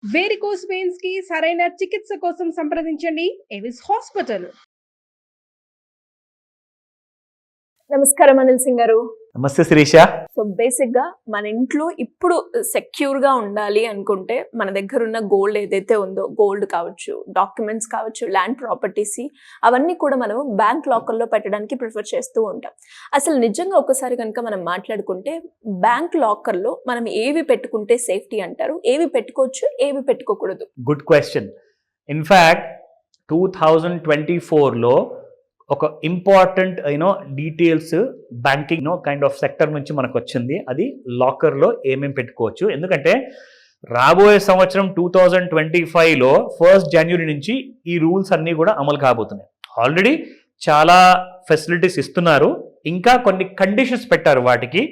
Varicose veins కి సరైన చికిత్స కోసం సంప్రదించండి ఎవిస్ హాస్పిటల్. నమస్కారం అనిల్ సింగ్ గారు. నమస్తే శిరీష. సో బేసిక్ గా మన ఇంట్లో ఇప్పుడు సెక్యూర్ గా ఉండాలి అనుకుంటే మన దగ్గర ఉన్న గోల్డ్ ఏదైతే ఉందో, గోల్డ్ కావచ్చు, డాక్యుమెంట్స్ కావచ్చు, ల్యాండ్ ప్రాపర్టీస్, అవన్నీ కూడా మనం బ్యాంక్ లాకర్లో పెట్టడానికి ప్రిఫర్ చేస్తూ ఉంటాం. అసలు నిజంగా ఒకసారి కనుక మనం మాట్లాడుకుంటే బ్యాంక్ లాకర్లో మనం ఏవి పెట్టుకుంటే సేఫ్టీ అంటారు, ఏవి పెట్టుకోవచ్చు, ఏవి పెట్టుకోకూడదు? Good question. ఇన్ఫ్యాక్ట్ 2024లో ఒక important details banking kind of sector నుంచి మనకు వచ్చింది. అది లాకర్లో ఏమేమి పెట్టుకోవచ్చు. ఎందుకంటే రాబోయే సంవత్సరం 2025లో 1st January నుంచి ఈ రూల్స్ అన్నీ కూడా అమలు కాబోతున్నాయి. ఆల్రెడీ చాలా ఫెసిలిటీస్ ఇస్తున్నారు, ఇంకా కొన్ని కండిషన్స్ పెట్టారు వాటికి,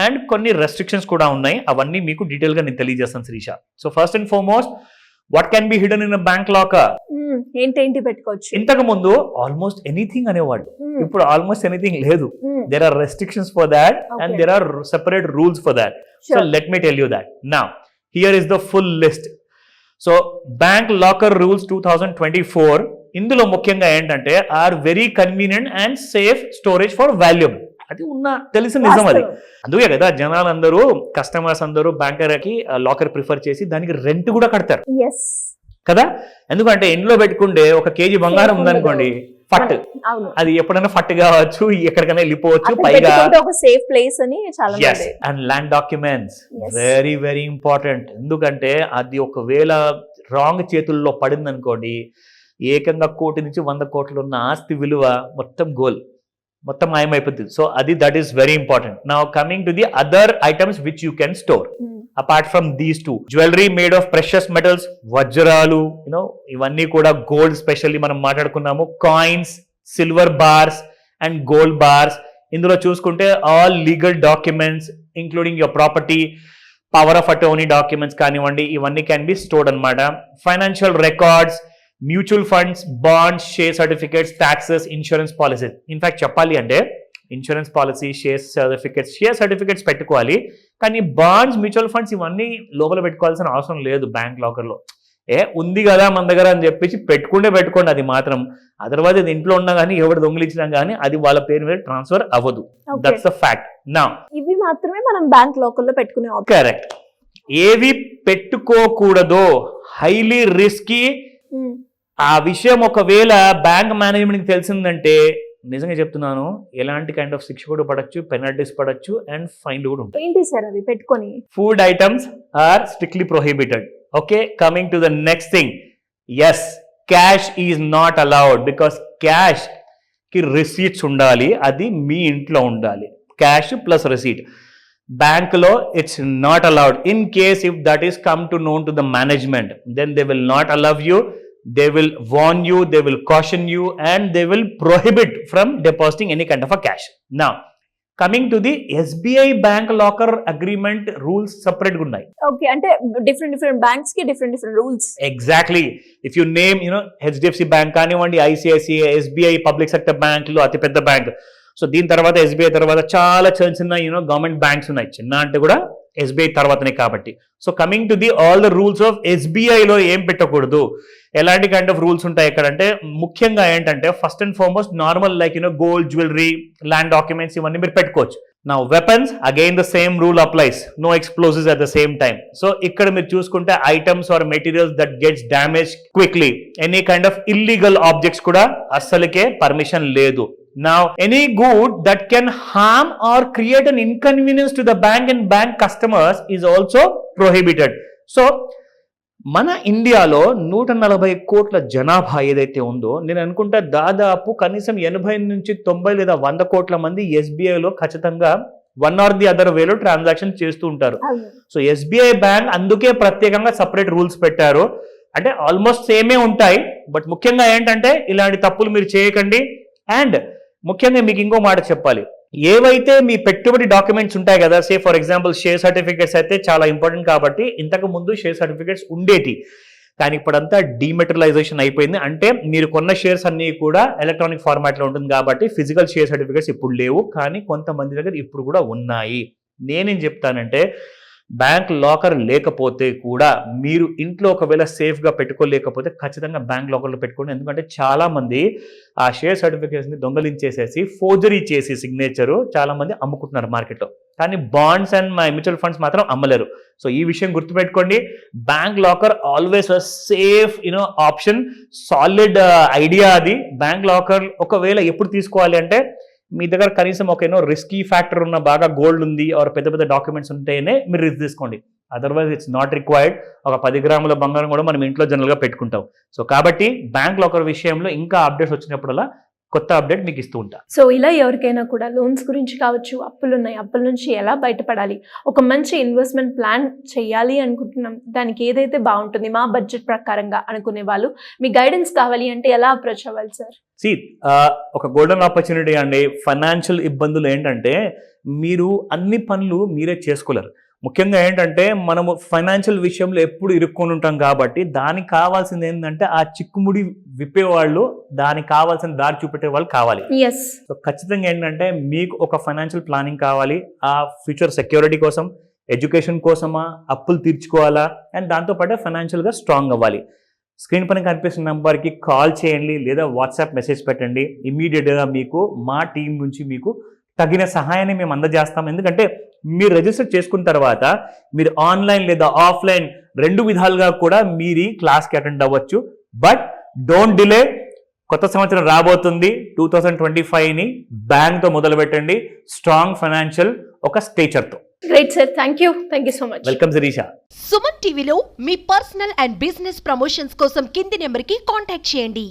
అండ్ కొన్ని రెస్ట్రిక్షన్స్ కూడా ఉన్నాయి. అవన్నీ మీకు డీటెయిల్గా నేను తెలియజేస్తాను Sirisha. So first and foremost, what can be hidden in bank locker? ఏంటి పెట్టుకోవచ్చు? ఇంతకు ముందు ఆల్మోస్ట్ ఎనీథింగ్ అనేవాడు, ఇప్పుడు ఆల్మోస్ట్ ఎనీథింగ్ లేదు. There are restrictions for that and there are separate rules for that. So let me tell you that now. Here is the full list. So bank locker rules 2024, ఇందులో ముఖ్యంగా ఏంటంటే are very convenient and safe storage for valuable. అది తెలిసిన నిజం అది. అందుకే కదా జనాలందరూ, కస్టమర్స్ అందరూ బ్యాంకర్కి లాకర్ ప్రిఫర్ చేసి దానికి రెంట్ కూడా కడతారు కదా. ఎందుకంటే ఇంట్లో పెట్టుకుంటే 1 kg బంగారం ఉందనుకోండి, ఫట్, అది ఎప్పుడైనా ఫట్ కావచ్చు, ఎక్కడికైనా వెళ్ళిపోవచ్చు. పైగా సేఫ్ ప్లేస్ అని చాలా. And land documents very very important. ఎందుకంటే అది ఒకవేళ రాంగ్ చేతుల్లో పడింది అనుకోండి, ఏకంగా 1 కోటి నుంచి 100 కోట్లు ఉన్న ఆస్తి విలువ మొత్తం మాయమైపోతుంది. So that is very important. Now coming to the other items which you can store apart from these two. Jewellery made of precious metals, వజ్రాలు, ఇవన్నీ కూడా, గోల్డ్ స్పెషల్లీ మనం మాట్లాడుకున్నాము, coins, silver bars and gold bars. ఇందులో చూసుకుంటే all legal documents including your property, power of attorney documents కానివ్వండి, ఇవన్నీ can be stored అనమాట. Financial records, mutual funds, bonds, share certificates, taxes, insurance policies. In fact చెప్పాలి అంటే insurance policy, share certificates పెట్టుకోవాలి, కానీ bonds, mutual funds ఇవన్నీ లోపల పెట్టుకోవాల్సిన అవసరం లేదు బ్యాంక్ లాకర్లో. ఉంది కదా మన దగ్గర అని చెప్పేసి పెట్టుకోండి, అది మాత్రం. అదర్వైజ్ అది ఇంట్లో ఉన్నా కానీ, ఎవరు దొంగిలించినా కానీ అది వాళ్ళ పేరు మీద ట్రాన్స్ఫర్ అవ్వదు. That's the fact. నా ఇవి మాత్రమే మనం బ్యాంక్ లాకర్లో పెట్టుకునే. కరెక్ట్. ఏవి పెట్టుకోకూడదో, హైలీ రిస్కీ. ఆ విషయం ఒకవేళ బ్యాంక్ మేనేజ్మెంట్కి తెలిసిందంటే, నిజంగా చెప్తున్నాను, ఎలాంటి కైండ్ ఆఫ్ శిక్ష కూడా పడచ్చు, పెనాల్టీస్ పడచ్చు, అండ్ ఫైన్ కూడా ఉంటాయి. ఏంటి సార్ అవి పెట్టుకొని? Food items are strictly prohibited. Okay, coming to the next thing. Yes, cash is not allowed, because cash కి రిసీట్స్ ఉండాలి. అది మీ ఇంట్లో ఉండాలి, క్యాష్ ప్లస్ రిసీట్. బ్యాంక్ లో it's not allowed. In case if that is come to known to the management, then they will not allow you. They will warn you, they will caution you, and they will prohibit from depositing any kind of a cash. Now, coming to the SBI bank locker agreement rules separate గా ఉన్నాయి. Okay, అంటే different banks కి different rules. Exactly. If you name, HDFC bank కానివ్వండి, ICICI, SBI public sector బ్యాంకులు అతి పెద్ద bank. So దీని తర్వాత SBI తర్వాత చాలా చిన్న గవర్నమెంట్ బ్యాంక్స్ ఉన్నాయి. చిన్న అంటే కూడా SBI తర్వాతనే కాబట్టి. So coming to the all the rules of SBIలో ఏం పెట్టకూడదు, ఎలాంటి కైండ్ ఆఫ్ రూల్స్ ఉంటాయి ఎక్కడంటే, ముఖ్యంగా ఏంటంటే first and foremost normal like gold, jewellery, land documents ఇవన్నీ మీరు పెట్టుకోవచ్చు. No weapons again the same rule applies, no explosives at the same time. So ఇక్కడ మీరు చూసుకుంటే items are materials that gets damage quickly, any kind of illegal objects కూడా అస్సలకే permission లేదు. Now, any good that can harm or create an inconvenience to the bank and bank customers is also prohibited. So, మన ఇండియాలో 140 కోట్ల జనాభా ఏదైతే ఉందో, నేను అనుకుంటా దాదాపు కనీసం 80 నుంచి 90 లేదా 100 కోట్ల మంది SBIలో ఖచ్చితంగా వన్ ఆర్ ది అదర్ వేలో ట్రాన్సాక్షన్ చేస్తూ ఉంటారు. సో SBI బ్యాంక్ అందుకే ప్రత్యేకంగా సపరేట్ రూల్స్ పెట్టారు. అంటే ఆల్మోస్ట్ సేమే ఉంటాయి, బట్ ముఖ్యంగా ఏంటంటే ఇలాంటి తప్పులు మీరు చేయకండి. అండ్ ముఖ్యంగా మీకు ఇంకో మాట చెప్పాలి, ఏవైతే మీ పెట్టుబడి డాక్యుమెంట్స్ ఉంటాయి కదా, say for example share certificates అయితే చాలా ఇంపార్టెంట్ కాబట్టి ఇంతకు ముందు షేర్ సర్టిఫికేట్స్ ఉండేటి, కానీ ఇప్పుడంతా డీమెటరలైజేషన్ అయిపోయింది. అంటే మీరు కొన్న షేర్స్ అన్ని కూడా ఎలక్ట్రానిక్ ఫార్మాట్లో ఉంటుంది కాబట్టి ఫిజికల్ షేర్ సర్టిఫికేట్స్ ఇప్పుడు లేవు, కానీ కొంతమంది దగ్గర ఇప్పుడు కూడా ఉన్నాయి. నేనేం చెప్తానంటే బ్యాంక్ లాకర్ లేకపోతే కూడా మీరు ఇంట్లో ఒకవేళ సేఫ్గా పెట్టుకోలేకపోతే ఖచ్చితంగా బ్యాంక్ లాకర్లో పెట్టుకోండి. ఎందుకంటే చాలామంది ఆ షేర్ సర్టిఫికేట్స్ని దొంగలించేసేసి ఫోర్జరీ చేసి సిగ్నేచరు చాలామంది అమ్ముకుంటున్నారు మార్కెట్లో. కానీ బాండ్స్ అండ్ మ్యూచువల్ ఫండ్స్ మాత్రం అమ్మలేరు. సో ఈ విషయం గుర్తుపెట్టుకోండి. Bank locker always a safe option, solid idea అది. బ్యాంక్ లాకర్ ఒకవేళ ఎప్పుడు తీసుకోవాలి అంటే మీ దగ్గర కనీసం ఒక రిస్కీ ఫ్యాక్టర్ ఉన్న బాగా గోల్డ్ ఉంది ఆర్ పెద్ద పెద్ద డాక్యుమెంట్స్ ఉంటేనే మీరు రిస్క్ తీసుకోండి. Otherwise it's not required. ఒక 10 గ్రాముల బంగారం కూడా మనం ఇంట్లో జనరల్గా పెట్టుకుంటాం. సో కాబట్టి బ్యాంక్ లాకర్ విషయంలో ఇంకా అప్డేట్స్ వచ్చినప్పుడల్లా కొత్త అప్డేట్ మీకు ఇస్తూ ఉంటా. సో ఇలా ఎవరికైనా కూడా లోన్స్ గురించి కావచ్చు, అప్పులు ఉన్నాయి, అప్పుల నుంచి ఎలా బయటపడాలి, ఒక మంచి ఇన్వెస్ట్మెంట్ ప్లాన్ చేయాలి అనుకుంటున్నాం, దానికి ఏదైతే బాగుంటుంది మా బడ్జెట్ ప్రకారంగా అనుకునే వాళ్ళు మీ గైడెన్స్ కావాలి అంటే ఎలా అప్రోచ్ అవ్వాలి సార్? ఒక గోల్డెన్ ఆపర్చునిటీ అండి. ఫైనాన్షియల్ ఇబ్బందులు ఏంటంటే మీరు అన్ని పనులు మీరే చేసుకోలేరు. ముఖ్యంగా ఏంటంటే మనము ఫైనాన్షియల్ విషయంలో ఎప్పుడు ఇరుక్కొని ఉంటాం కాబట్టి దానికి కావాల్సింది ఏంటంటే ఆ చిక్కుముడి విప్పేవాళ్ళు, దానికి కావాల్సిన దారి చూపెట్టే వాళ్ళు కావాలి. సో ఖచ్చితంగా ఏంటంటే మీకు ఒక ఫైనాన్షియల్ ప్లానింగ్ కావాలి. ఆ ఫ్యూచర్ సెక్యూరిటీ కోసం, ఎడ్యుకేషన్ కోసమా, అప్పులు తీర్చుకోవాలా, అండ్ దాంతోపాటు ఫైనాన్షియల్గా స్ట్రాంగ్ అవ్వాలి. స్క్రీన్ పైన కనిపిస్తున్న నెంబర్కి కాల్ చేయండి లేదా వాట్సాప్ మెసేజ్ పెట్టండి. ఇమీడియట్గా మీకు మా టీం నుంచి మీకు తగిన సహాయాన్ని మేము అందజేస్తాం. ఎందుకంటే మీరు రిజిస్టర్ చేసుకున్న తర్వాత మీరు ఆన్లైన్ లేదా ఆఫ్లైన్ 2 విధాలుగా కూడా మీరు క్లాస్కి అటెండ్ అవ్వచ్చు. But don't delay. కొత్త సంవత్సరం రాబోతుంది. 2025ని బ్యాంక్తో మొదలు పెట్టండి, స్ట్రాంగ్ ఫైనాన్షియల్ ఒక స్టేచర్తో. Great sir, thank you so much. Welcome Sirisha. Suman టీవీలో మీ పర్సనల్ అండ్ బిజినెస్ ప్రమోషన్స్ కోసం కింది నెంబర్కి కాంటాక్ట్ చేయండి.